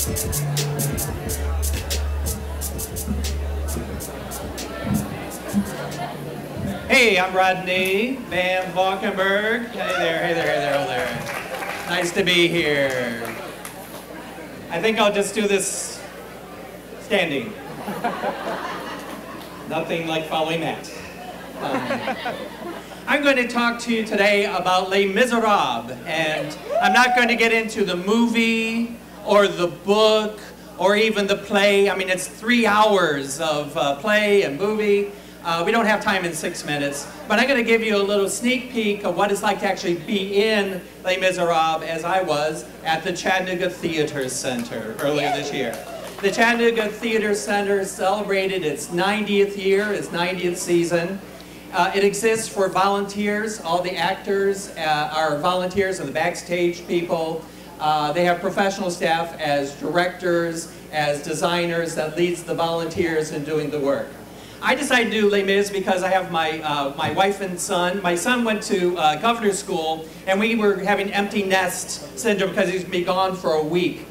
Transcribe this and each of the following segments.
Hey, I'm Rodney, Van Valkenberg. Hey there, hey there, hey there, oh there. Nice to be here. I think I'll just do this standing. Nothing like following that. I'm going to talk to you today about Les Miserables, and I'm not going to get into the movie or the book or even the play. I mean, it's 3 hours of play and movie. We don't have time in 6 minutes, but I'm going to give you a little sneak peek of what it's like to actually be in Les Miserables as I was at the Chattanooga Theater Center earlier this year. The Chattanooga Theater Center celebrated its 90th year, its 90th season. It exists for volunteers. All the actors are volunteers and the backstage people. They have professional staff as directors, as designers that leads the volunteers in doing the work. I decided to do Les Mis because I have my wife and son. My son went to governor's school, and we were having empty nest syndrome because he's been gone for a week.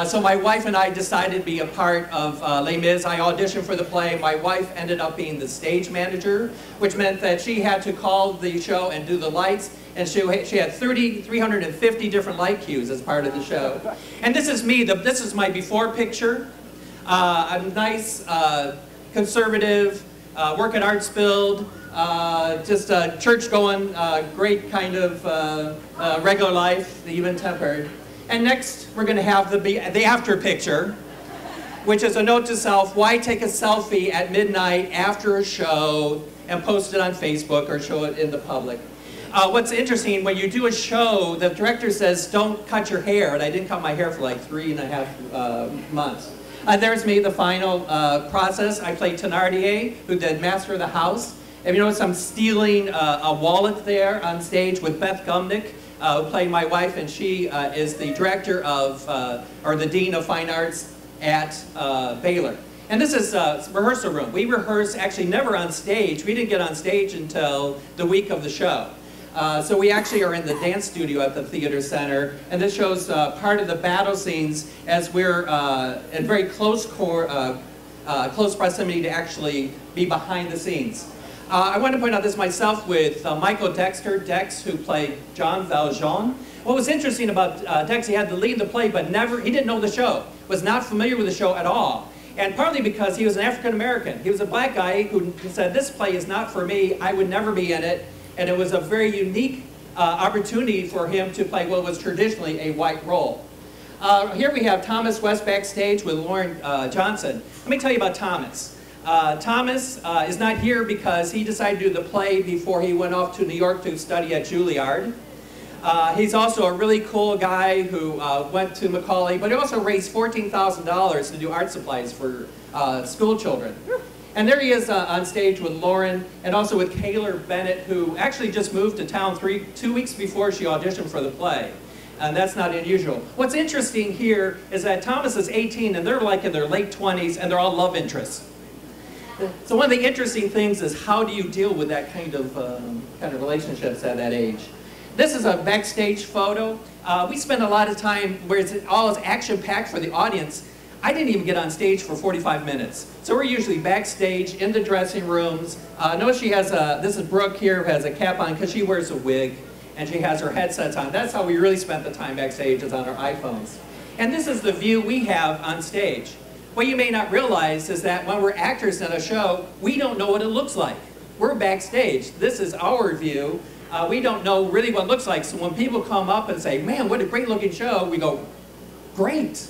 So my wife and I decided to be a part of Les Mis. I auditioned for the play. My wife ended up being the stage manager, which meant that she had to call the show and do the lights, and she had 350 different light cues as part of the show. And this is me. This is my before picture. I'm nice, conservative, work at Arts Build, just church-going, great kind of regular life, even-tempered. And next, we're going to have the after picture, which is a note to self: why take a selfie at midnight after a show and post it on Facebook or show it in the public? What's interesting, when you do a show, the director says, don't cut your hair, and I didn't cut my hair for like 3.5 months. There's me, the final process. I played Thénardier, who did Master of the House. If you notice, I'm stealing a wallet there on stage with Beth Gumnick, who played my wife, and she is the director of, or the Dean of Fine Arts at Baylor. And this is rehearsal room. We rehearse actually never on stage. We didn't get on stage until the week of the show. So we actually are in the dance studio at the theater center, and this shows part of the battle scenes as we're in very close proximity to actually be behind the scenes. I want to point out this myself with Michael Dexter, Dex, who played John Valjean. What was interesting about Dex, he had to lead the play, but he didn't know the show, was not familiar with the show at all. And partly because he was an African American. He was a black guy who said, this play is not for me, I would never be in it. And it was a very unique opportunity for him to play what was traditionally a white role. Here we have Thomas West backstage with Lauren Johnson. Let me tell you about Thomas. Thomas is not here because he decided to do the play before he went off to New York to study at Juilliard. He's also a really cool guy who went to Macaulay, but he also raised $14,000 to do art supplies for school children. And there he is on stage with Lauren, and also with Kaylor Bennett, who actually just moved to town 2 weeks before she auditioned for the play. And that's not unusual. What's interesting here is that Thomas is 18, and they're like in their late 20s, and they're all love interests. So one of the interesting things is, how do you deal with that kind of relationships at that age? This is a backstage photo. We spend a lot of time where it's all is action-packed for the audience. I didn't even get on stage for 45 minutes. So we're usually backstage in the dressing rooms. Notice she has this is Brooke here, who has a cap on because she wears a wig, and she has her headsets on. That's how we really spent the time backstage, is on our iPhones. And this is the view we have on stage. What you may not realize is that when we're actors in a show, we don't know what it looks like. We're backstage. This is our view. We don't know really what it looks like. So when people come up and say, man, what a great looking show, we go, great.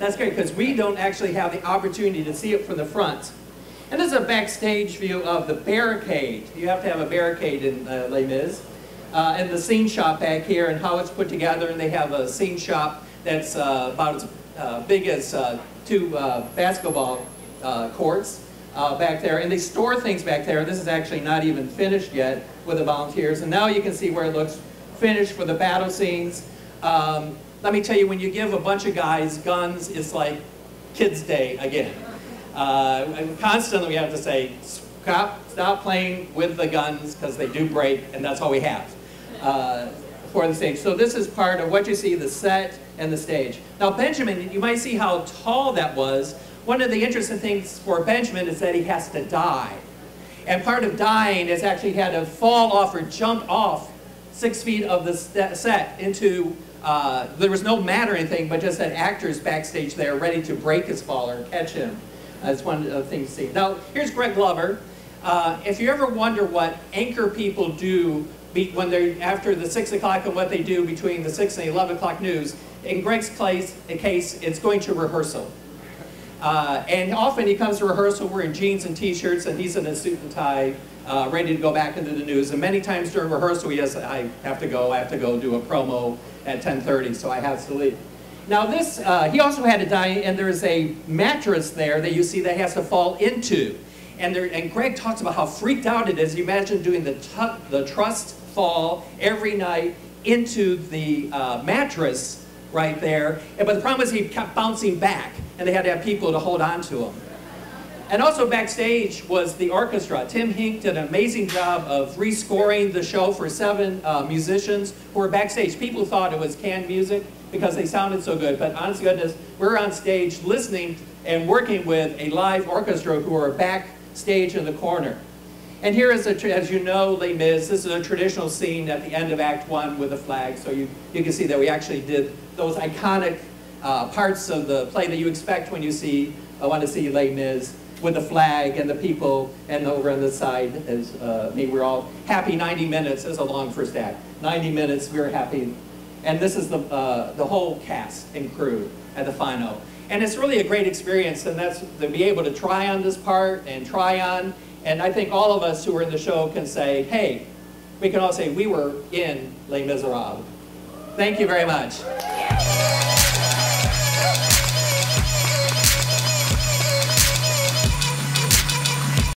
That's great, because we don't actually have the opportunity to see it from the front. And this is a backstage view of the barricade. You have to have a barricade in Les Mis. And the scene shop back here, and how it's put together. And they have a scene shop that's about as big as 2 basketball courts back there. And they store things back there. This is actually not even finished yet with the volunteers. And now you can see where it looks finished for the battle scenes. Let me tell you, when you give a bunch of guys guns, it's like Kids' Day again. And constantly we have to say, stop playing with the guns, because they do break, and that's all we have for the stage. So this is part of what you see, the set and the stage. Now Benjamin, you might see how tall that was. One of the interesting things for Benjamin is that he has to die. And part of dying is actually he had to fall off or jump off 6 feet of the set into, there was no mat or anything, but just had actors backstage there ready to break his fall or catch him. That's one of the things to see. Now, here's Greg Glover. If you ever wonder what anchor people do when they're after the 6 o'clock and what they do between the 6 and the 11 o'clock news, in Greg's case, it's going to rehearsal. And often he comes to rehearsal wearing jeans and t-shirts, and he's in a suit and tie, ready to go back into the news. And many times during rehearsal, he says, I have to go do a promo at 10:30, so I have to leave. Now this, he also had to die, and there's a mattress there that you see that he has to fall into. And Greg talks about how freaked out it is. You imagine doing the trust fall every night into the mattress right there. But the problem is he kept bouncing back, and they had to have people to hold on to him. And also backstage was the orchestra. Tim Hink did an amazing job of rescoring the show for 7 musicians who were backstage. People thought it was canned music because they sounded so good, but honest to goodness, we're on stage listening and working with a live orchestra who are backstage in the corner. And here is, as you know, Les Mis, this is a traditional scene at the end of Act 1 with a flag, so you can see that we actually did those iconic parts of the play that you expect when you want to see Les Mis, with the flag and the people, and over on the side is me. We're all happy. 90 minutes is a long first act. 90 minutes, we're happy. And this is the whole cast and crew at the final. And it's really a great experience, and that's to be able to try on this part and try on. And I think all of us who are in the show can say, hey, we can all say we were in Les Miserables. Thank you very much.